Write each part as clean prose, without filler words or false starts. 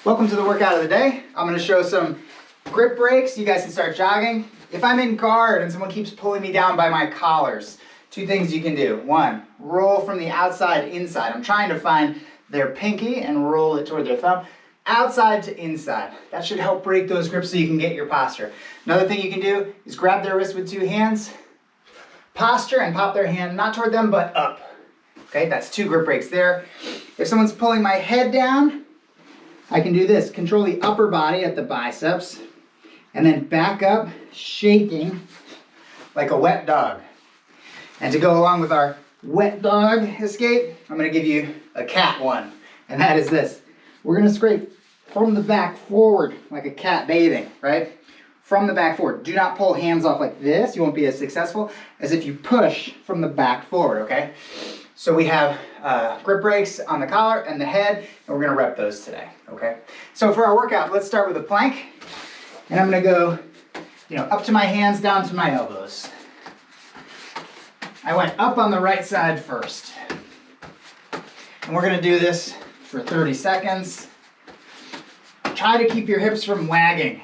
Welcome to the workout of the day. I'm going to show some grip breaks. You guys can start jogging. If I'm in guard and someone keeps pulling me down by my collars, two things you can do. One, roll from the outside inside. I'm trying to find their pinky and roll it toward their thumb. Outside to inside. That should help break those grips so you can get your posture. Another thing you can do is grab their wrist with two hands, posture, and pop their hand not toward them but up. Okay, that's two grip breaks there. If someone's pulling my head down, I can do this. Control the upper body at the biceps and then back up, shaking like a wet dog. And to go along with our wet dog escape, I'm going to give you a cat one. And that is this. We're going to scrape from the back forward like a cat bathing, right? From the back forward. Do not pull hands off like this. You won't be as successful as if you push from the back forward, okay? So we have grip breaks on the collar and the head, and we're going to rep those today, okay? So for our workout, let's start with a plank. And I'm going to go, up to my hands, down to my elbows. I went up on the right side first. And we're going to do this for 30 seconds. Try to keep your hips from wagging.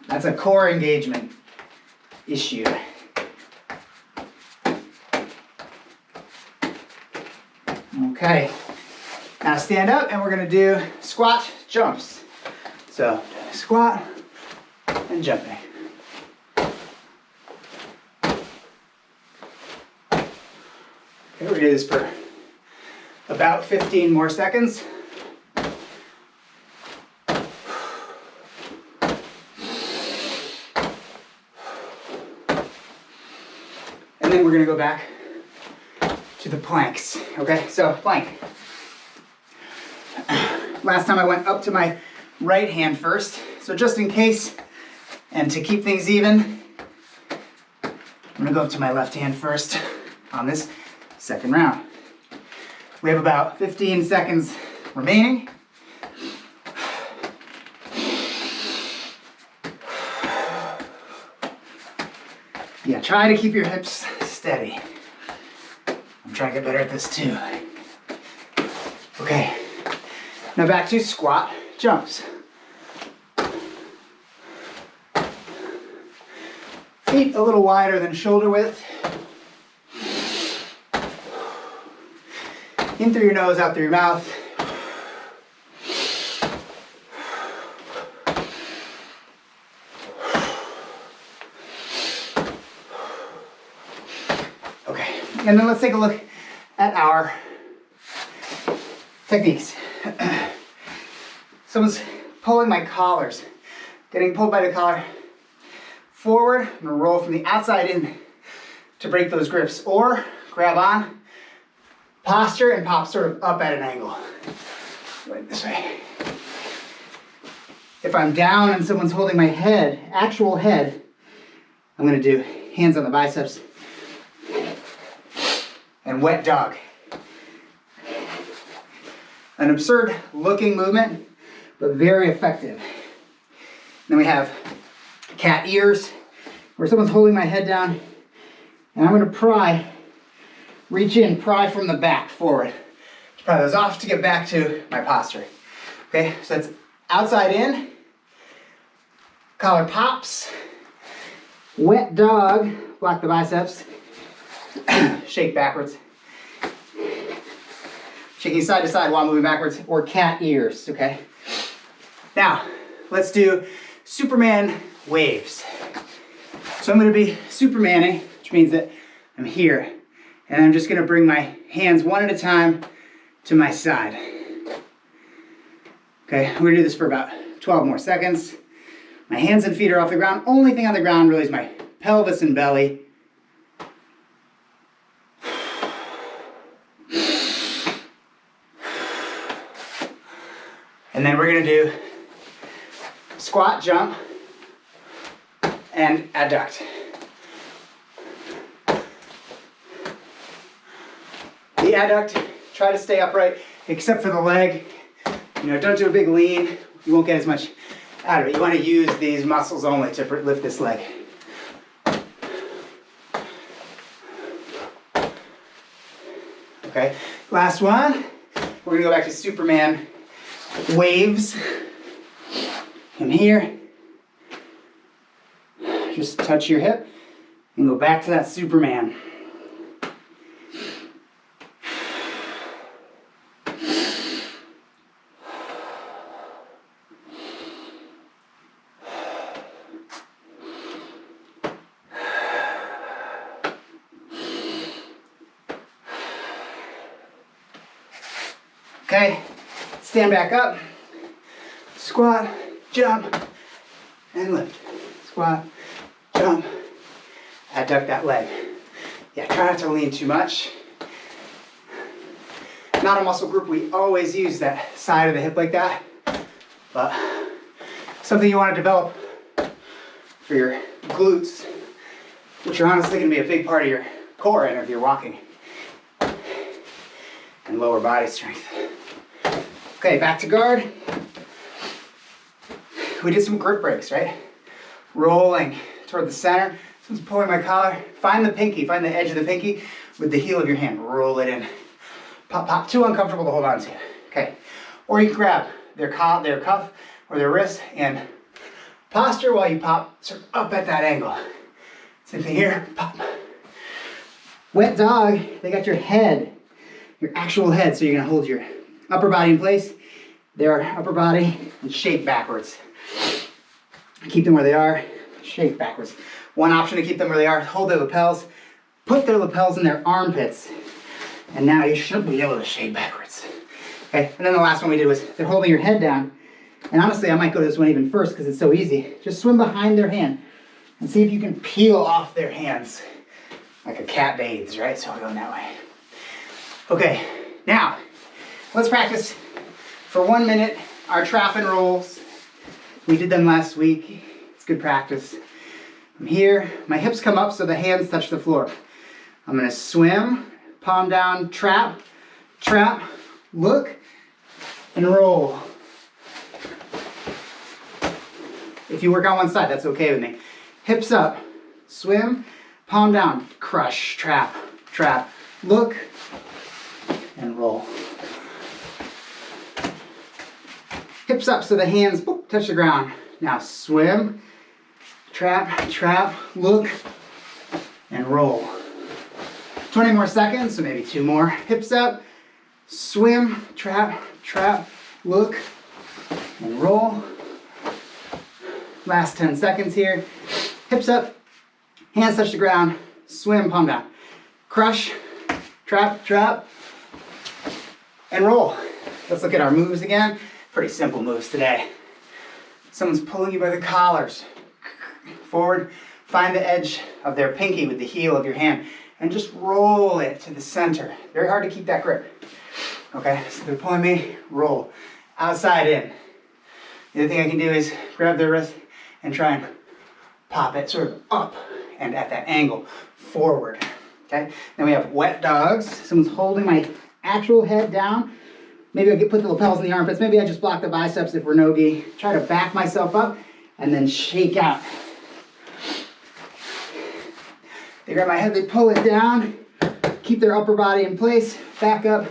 That's a core engagement issue. Okay, now stand up and we're going to do squat jumps. So squat and jumping. Okay, we're going to do this for about 15 more seconds. And then we're going to go back to the planks. Okay, so plank. Last time I went up to my right hand first. So just in case, and to keep things even, I'm going to go up to my left hand first on this second round. We have about 15 seconds remaining. Yeah, try to keep your hips steady. I'm trying to get better at this too. Okay, now back to squat jumps. Feet a little wider than shoulder width. In through your nose, out through your mouth. Okay, and then let's take a look at our techniques. Someone's pulling my collars. Getting pulled by the collar forward. I'm going to roll from the outside in to break those grips, or grab on, posture, and pop sort of up at an angle. Right this way. If I'm down and someone's holding my head, actual head, I'm going to do hands on the biceps and wet dog. An absurd looking movement, but very effective. Then we have cat ears, where someone's holding my head down, and I'm going to pry, reach in, pry from the back forward. Pry those off to get back to my posture. Okay, so that's outside in, collar pops, wet dog, block the biceps, shake backwards. Shaking side to side while moving backwards, or cat ears, okay? Now, let's do Superman waves. So I'm going to be Supermaning, which means that I'm here, and I'm just going to bring my hands one at a time to my side. Okay, we're going to do this for about 12 more seconds. My hands and feet are off the ground. Only thing on the ground really is my pelvis and belly. And then we're going to do squat, jump, and adduct. The adduct, try to stay upright, except for the leg. Don't do a big lean. You won't get as much out of it. You want to use these muscles only to lift this leg. Okay, last one. We're gonna go back to Superman waves. From here, just touch your hip and go back to that Superman. Okay, stand back up, squat, jump, and lift. Squat, jump, adduct that leg. Yeah, try not to lean too much. Not a muscle group we always use that side of the hip like that, but something you want to develop for your glutes, which are honestly going to be a big part of your core and if you're walking, and lower body strength. Okay, back to guard. We did some grip breaks, right? Rolling toward the center. Someone's pulling my collar. Find the pinky, find the edge of the pinky with the heel of your hand. Roll it in. Pop, pop. Too uncomfortable to hold on to. Okay. Or you can grab their cuff or their wrist and posture while you pop sort of up at that angle. Same thing here. Pop. Wet dog, they got your head, your actual head. So you're going to hold your upper body in place, their upper body, and shake backwards. Keep them where they are, shake backwards. One option to keep them where they are, hold their lapels, put their lapels in their armpits, and now you should be able to shake backwards. Okay, and then the last one we did was they're holding your head down, and honestly I might go to this one even first because it's so easy. Just swim behind their hand and see if you can peel off their hands like a cat bathes, right? So we're going that way. Okay, now let's practice for 1 minute our trap and rolls. We did them last week. It's good practice. I'm here, my hips come up so the hands touch the floor. I'm gonna swim, palm down, trap, trap, look, and roll. If you work on one side, that's okay with me. Hips up, swim, palm down, crush, trap, trap, look, and roll. Hips up so the hands boop, touch the ground. Now swim, trap, trap, look, and roll. 20 more seconds, so maybe 2 more. Hips up, swim, trap, trap, look, and roll. Last 10 seconds here. Hips up, hands touch the ground, swim, palm down. Crush, trap, trap, and roll. Let's look at our moves again. Pretty simple moves today. Someone's pulling you by the collars. Forward, find the edge of their pinky with the heel of your hand and just roll it to the center. Very hard to keep that grip. Okay, so they're pulling me, roll. Outside in. The other thing I can do is grab their wrist and try and pop it sort of up and at that angle, forward. Okay, then we have wet dogs. Someone's holding my actual head down. Maybe I could put the lapels in the armpits. Maybe I just block the biceps if we're no-gi. Try to back myself up and then shake out. They grab my head, they pull it down, keep their upper body in place, back up,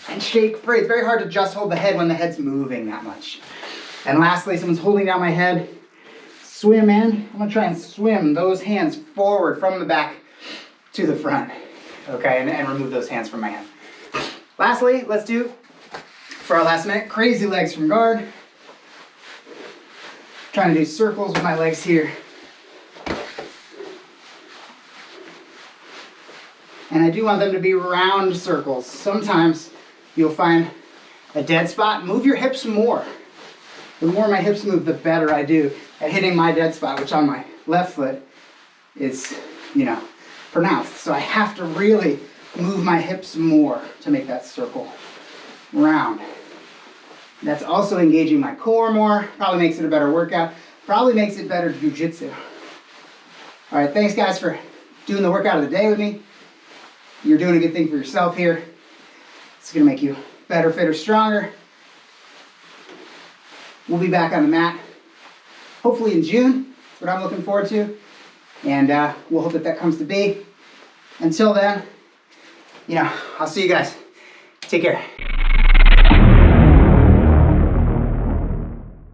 and shake free. It's very hard to just hold the head when the head's moving that much. And lastly, someone's holding down my head. Swim in. I'm gonna try and swim those hands forward from the back to the front. Okay, and remove those hands from my head. Lastly, let's do, for our last minute, crazy legs from guard. Trying to do circles with my legs here. And I do want them to be round circles. Sometimes you'll find a dead spot. Move your hips more. The more my hips move, the better I do at hitting my dead spot, which on my left foot is, pronounced. So I have to really move my hips more to make that circle round. That's also engaging my core more, probably makes it a better workout, probably makes it better jiu-jitsu. All right, thanks guys for doing the workout of the day with me. You're doing a good thing for yourself here. It's gonna make you better, fitter, stronger. We'll be back on the mat, hopefully in June. That's what I'm looking forward to. And we'll hope that comes to be. Until then, I'll see you guys Take care.